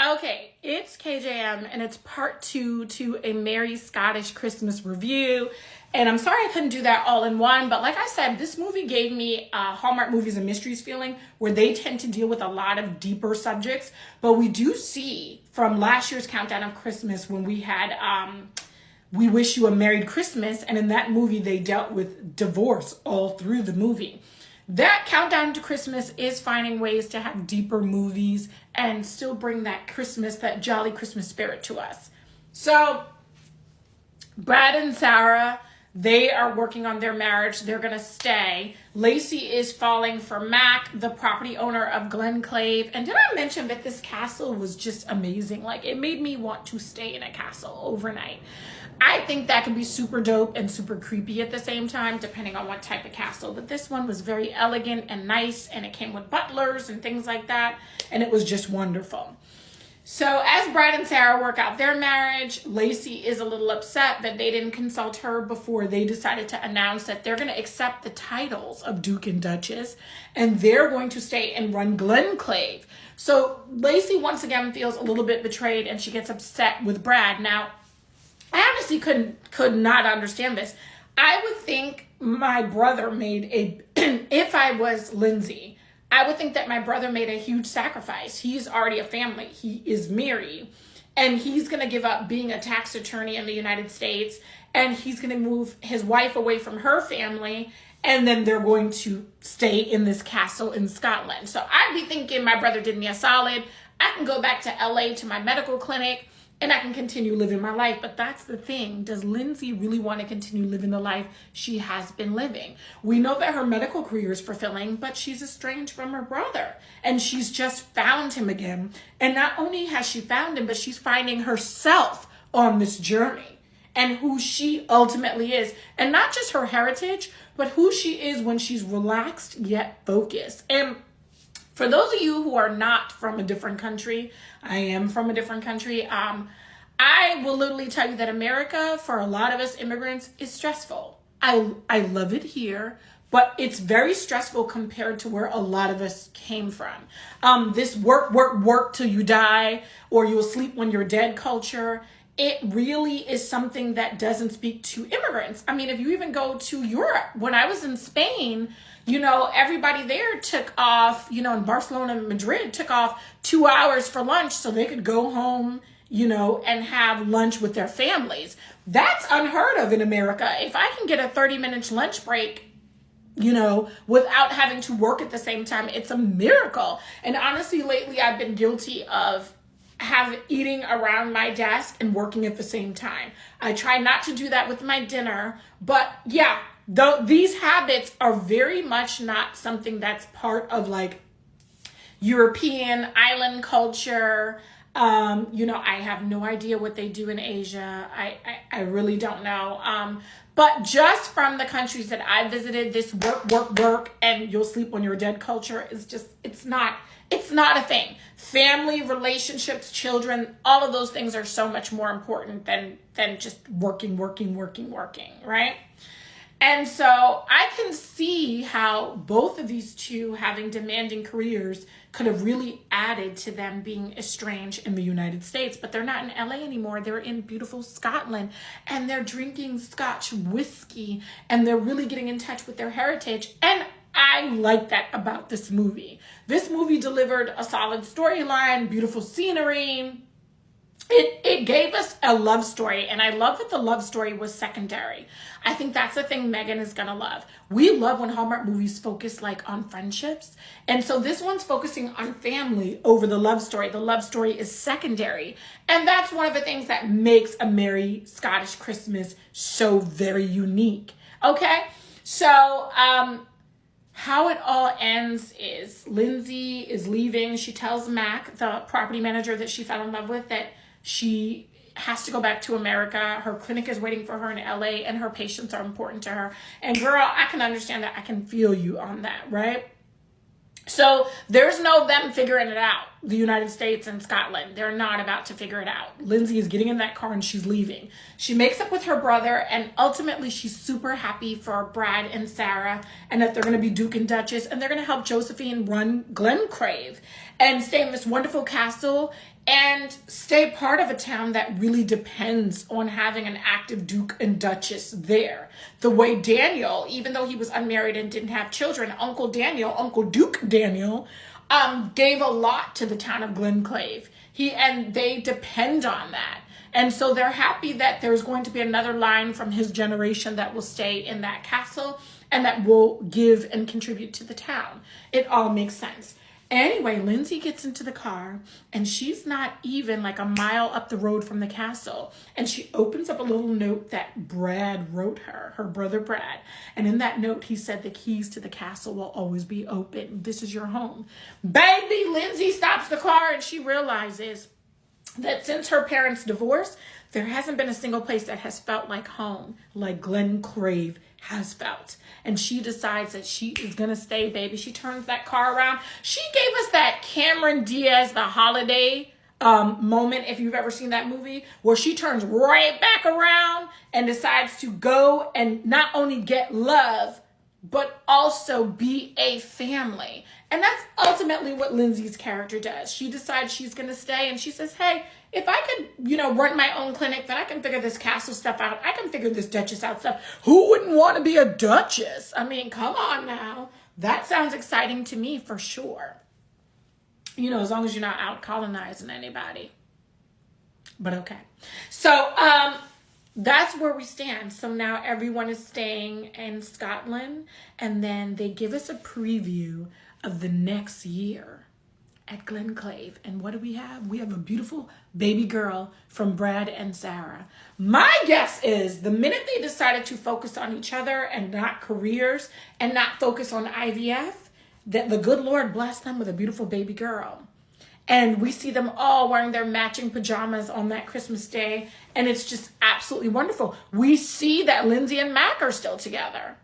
Okay, it's KJM and it's part 2 to a Merry Scottish Christmas review. And I'm sorry I couldn't do that all in one, but like I said, this movie gave me a Hallmark Movies and Mysteries feeling where they tend to deal with a lot of deeper subjects. But we do see from last year's Countdown of Christmas when we had We Wish You a Merry Christmas, and in that movie they dealt with divorce all through the movie. That Countdown to Christmas is finding ways to have deeper movies and still bring that Christmas, that jolly Christmas spirit to us. So Brad and Sarah, they are working on their marriage. They're going to stay. Lacey is falling for Mac, the property owner of Glenclave. And did I mention that this castle was just amazing? Like, it made me want to stay in a castle overnight. I think that can be super dope and super creepy at the same time, depending on what type of castle. But this one was very elegant and nice, and it came with butlers and things like that. And it was just wonderful. So as Brad and Sarah work out their marriage, Lacey is a little upset that they didn't consult her before they decided to announce that they're going to accept the titles of Duke and Duchess, and they're going to stay and run Glenclave. So Lacey once again feels a little bit betrayed, and she gets upset with Brad. Now, I honestly could not understand this. I would think my brother made if I was Lindsay, I would think that my brother made a huge sacrifice. He's already a family. He is married, and he's going to give up being a tax attorney in the United States, and he's going to move his wife away from her family, and then they're going to stay in this castle in Scotland. So I'd be thinking my brother did me a solid. I can go back to LA to my medical clinic, and I can continue living my life. But that's the thing. Does Lindsay really want to continue living the life she has been living? We know that her medical career is fulfilling, but she's estranged from her brother. And she's just found him again. And not only has she found him, but she's finding herself on this journey and who she ultimately is. And not just her heritage, but who she is when she's relaxed yet focused. And for those of you who are not from a different country, I am from a different country. I will literally tell you that America, for a lot of us immigrants, is stressful. I love it here, but it's very stressful compared to where a lot of us came from. This work till you die, or you'll sleep when you're dead culture, it really is something that doesn't speak to immigrants. I mean, if you even go to Europe, when I was in Spain, you know, everybody there took off, you know, in Barcelona and Madrid, took off 2 hours for lunch so they could go home, you know, and have lunch with their families. That's unheard of in America. If I can get a 30-minute lunch break, you know, without having to work at the same time, it's a miracle. And honestly, lately I've been guilty of eating around my desk and working at the same time. I try not to do that with my dinner, but yeah, these habits are very much not something that's part of like European island culture. You know, I have no idea what they do in Asia. I really don't know. But just from the countries that I visited, this work, and you'll sleep when you're dead culture is just, it's not a thing. Family, relationships, children, all of those things are so much more important than just working, right? And so I can see how both of these two having demanding careers could have really added to them being estranged in the United States, but they're not in LA anymore. They're in beautiful Scotland, and they're drinking Scotch whiskey, and they're really getting in touch with their heritage. And I like that about this movie. This movie delivered a solid storyline, beautiful scenery. It gave us a love story, and I love that the love story was secondary. I think that's the thing Megan is gonna love. We love when Hallmark movies focus like on friendships, and so this one's focusing on family over the love story. The love story is secondary, and that's one of the things that makes a Merry Scottish Christmas so very unique. Okay, so how it all ends is Lindsay is leaving. She tells Mac, the property manager that she fell in love with, that she has to go back to America. Her clinic is waiting for her in LA, and her patients are important to her. And girl, I can understand that. I can feel you on that, right? So there's no them figuring it out. the United States and Scotland. They're not about to figure it out. Lindsay is getting in that car and she's leaving. She makes up with her brother, and ultimately she's super happy for Brad and Sarah, and that they're going to be Duke and Duchess, and they're going to help Josephine run Glencrave and stay in this wonderful castle and stay part of a town that really depends on having an active Duke and Duchess there. The way Daniel, even though he was unmarried and didn't have children, Uncle Duke Daniel, gave a lot to the town of Glencrave. And they depend on that. And so they're happy that there's going to be another line from his generation that will stay in that castle and that will give and contribute to the town. It all makes sense. Anyway, Lindsay gets into the car and she's not even like a mile up the road from the castle. And she opens up a little note that Brad wrote her brother Brad. And in that note, he said the keys to the castle will always be open. This is your home. Baby, Lindsay stops the car and she realizes that since her parents' divorce, there hasn't been a single place that has felt like home, like Glencrave has felt. And she decides that she is going to stay, baby. She turns that car around. She gave us that Cameron Diaz, The Holiday moment, if you've ever seen that movie, where she turns right back around and decides to go and not only get love, but also be a family. And that's ultimately what Lindsay's character does. She decides she's going to stay, and she says, hey, if I could, run my own clinic, then I can figure this castle stuff out. I can figure this Duchess out stuff. Who wouldn't want to be a Duchess? I mean, come on now. That sounds exciting to me for sure. As long as you're not out colonizing anybody. But okay. So, that's where we stand. So now everyone is staying in Scotland, and then they give us a preview of the next year at Glencrave. And what do we have? We have a beautiful baby girl from Brad and Sarah. My guess is the minute they decided to focus on each other and not careers and not focus on IVF, that the good Lord blessed them with a beautiful baby girl. And we see them all wearing their matching pajamas on that Christmas day. And it's just absolutely wonderful. We see that Lindsay and Mac are still together.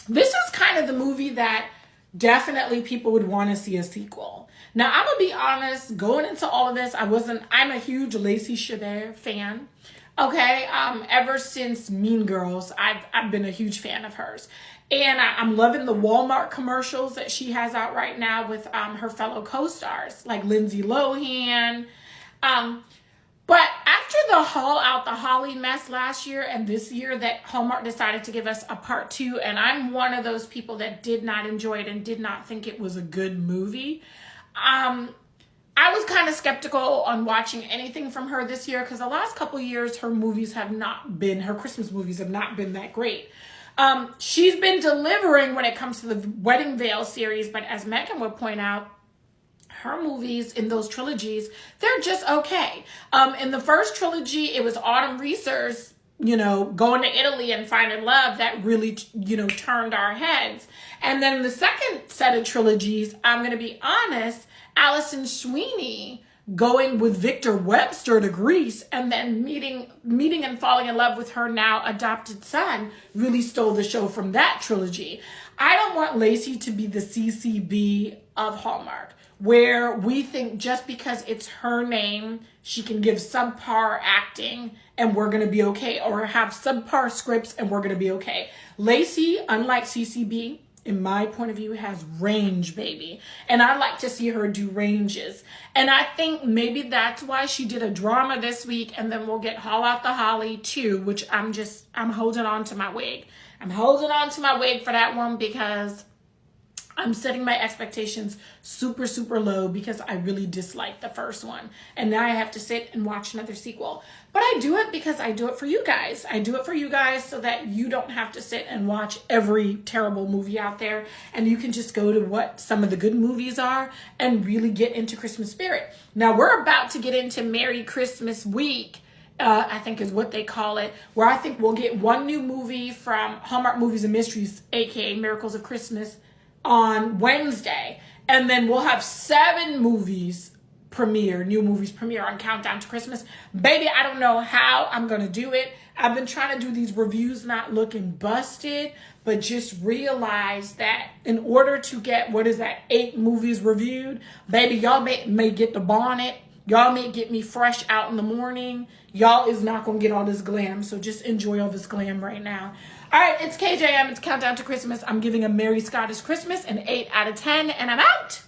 This is kind of the movie that definitely people would want to see a sequel. Now, I'm going to be honest, going into all of this, I'm a huge Lacey Chabert fan. Okay, ever since Mean Girls, I've been a huge fan of hers. And I'm loving the Hallmark commercials that she has out right now with her fellow co-stars, like Lindsay Lohan. But after the haul out the Holly mess last year and this year, that Hallmark decided to give us a part 2, and I'm one of those people that did not enjoy it and did not think it was a good movie. I was kind of skeptical on watching anything from her this year because the last couple years her Christmas movies have not been that great. She's been delivering when it comes to the Wedding Veil series, but as Megan would point out, her movies in those trilogies, they're just okay. In the first trilogy, it was Autumn Reeser's, going to Italy and finding love that really, turned our heads. And then the second set of trilogies, I'm going to be honest, Alison Sweeney going with Victor Webster to Greece and then meeting and falling in love with her now adopted son really stole the show from that trilogy. I don't want Lacey to be the CCB of Hallmark, where we think just because it's her name, she can give subpar acting and we're going to be okay, or have subpar scripts and we're going to be okay. Lacey, unlike CCB, in my point of view, has range, baby. And I like to see her do ranges. And I think maybe that's why she did a drama this week, and then we'll get Haul Out the Holly too, which I'm holding on to my wig. I'm holding on to my wig for that one because I'm setting my expectations super, super low because I really disliked the first one. And now I have to sit and watch another sequel. But I do it because I do it for you guys. I do it for you guys so that you don't have to sit and watch every terrible movie out there. And you can just go to what some of the good movies are and really get into Christmas spirit. Now, we're about to get into Merry Christmas Week. I think is what they call it, where I think we'll get one new movie from Hallmark Movies and Mysteries, aka Miracles of Christmas, on Wednesday, and then we'll have 7 new movies premiere on Countdown to Christmas. Baby, I don't know how I'm gonna do it. I've been trying to do these reviews not looking busted, but just realize that in order to get, what is that, 8 movies reviewed, baby, y'all may get the bonnet. Y'all may get me fresh out in the morning. Y'all is not going to get all this glam. So just enjoy all this glam right now. All right, it's KJM. It's Countdown to Christmas. I'm giving A Merry Scottish Christmas an 8 out of 10, and I'm out.